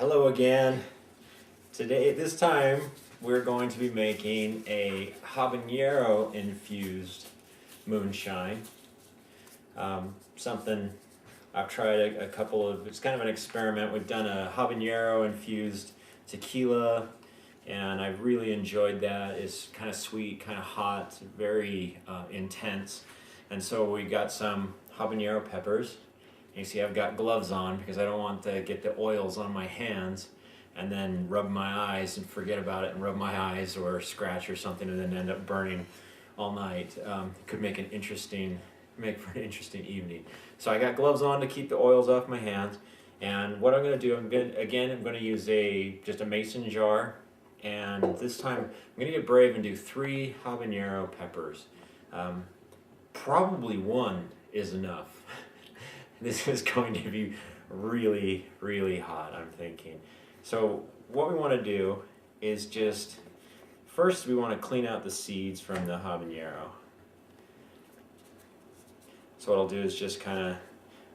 Hello again. This time, we're going to be making a Habanero infused moonshine. Something I've tried a couple of, it's kind of an experiment. We've done a Habanero infused tequila, and I've really enjoyed that. It's kind of sweet, kind of hot, very intense. And so we got some habanero peppers. You see I've got gloves on because I don't want to get the oils on my hands and then rub my eyes and forget about it and rub my eyes or scratch or something and then end up burning all night. It could make for an interesting evening. So I got gloves on to keep the oils off my hands. And what I'm going to do, I'm going to use just a mason jar, and this time I'm going to get brave and do 3 habanero peppers. Probably 1 is enough. This is going to be really, really hot, I'm thinking. So what we want to do is first we want to clean out the seeds from the habanero. So what I'll do is just kind of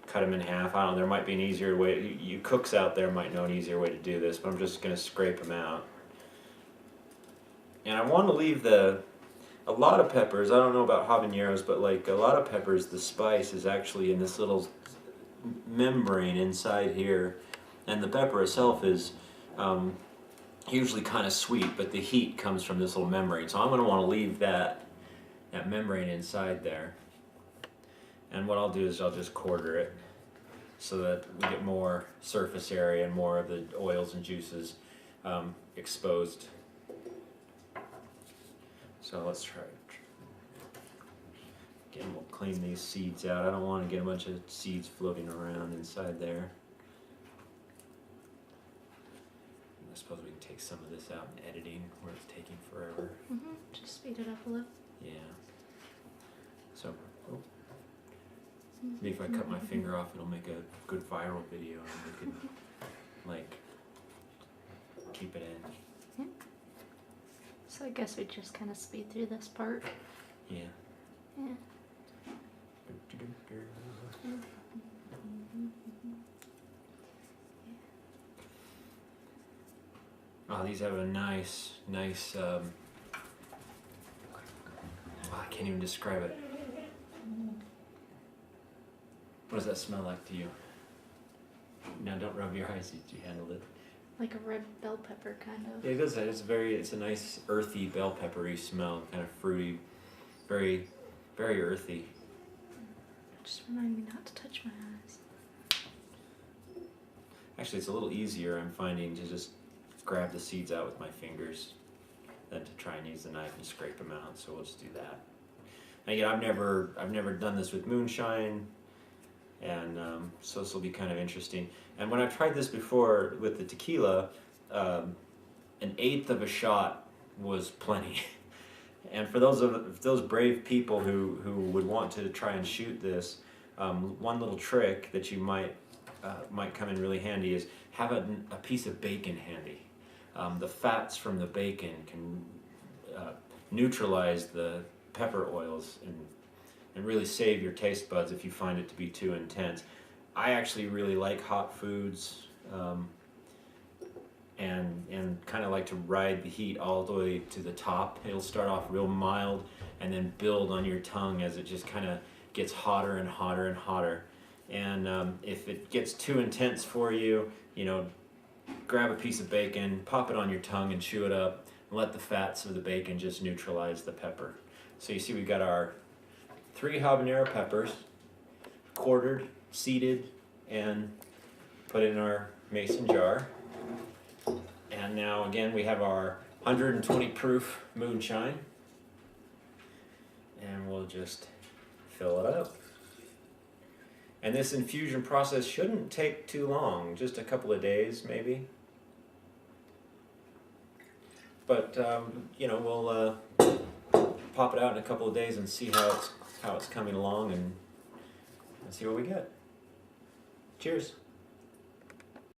cut them in half. I don't know, there might be an easier way. You cooks out there might know an easier way to do this, but I'm just going to scrape them out. And I want to leave a lot of peppers, I don't know about habaneros, but like a lot of peppers, the spice is actually in this little membrane inside here, and the pepper itself is usually kind of sweet, but the heat comes from this little membrane. So I'm going to want to leave that membrane inside there. And what I'll do is I'll just quarter it so that we get more surface area and more of the oils and juices exposed. So let's try it. Again, we'll clean these seeds out. I don't want to get a bunch of seeds floating around inside there. I suppose we can take some of this out in editing where it's taking forever. Just speed it up a little. Yeah. So, maybe if I cut my finger off, it'll make a good viral video and we could, like, keep it in. Yeah. So I guess we just kind of speed through this part. Yeah. Yeah. Oh, these have a nice, I can't even describe it. What does that smell like to you? Now don't rub your eyes, you handled it. Like a red bell pepper, kind of. Yeah, it does. It's a nice earthy bell peppery smell, kind of fruity, very, very earthy. Just remind me not to touch my eyes. Actually, it's a little easier, I'm finding, to just grab the seeds out with my fingers than to try and use the knife and scrape them out. So we'll just do that. And again, I've never done this with moonshine, and so this will be kind of interesting. And when I've tried this before with the tequila, 1/8 of a shot was plenty. And for those brave people who would want to try and shoot this, one little trick that you might come in really handy is have a piece of bacon handy. The fats from the bacon can neutralize the pepper oils and really save your taste buds if you find it to be too intense. I actually really like hot foods and kind of like to ride the heat all the way to the top. It'll start off real mild and then build on your tongue as it just kind of gets hotter and hotter and hotter. And if it gets too intense for you, grab a piece of bacon, pop it on your tongue and chew it up, and let the fats of the bacon just neutralize the pepper. So you see we've got our 3 habanero peppers, quartered, seeded, and put in our mason jar. And now again we have our 120 proof moonshine, and we'll just fill it up. And this infusion process shouldn't take too long, just a couple of days maybe. But we'll pop it out in a couple of days and see how it's coming along and see what we get. Cheers.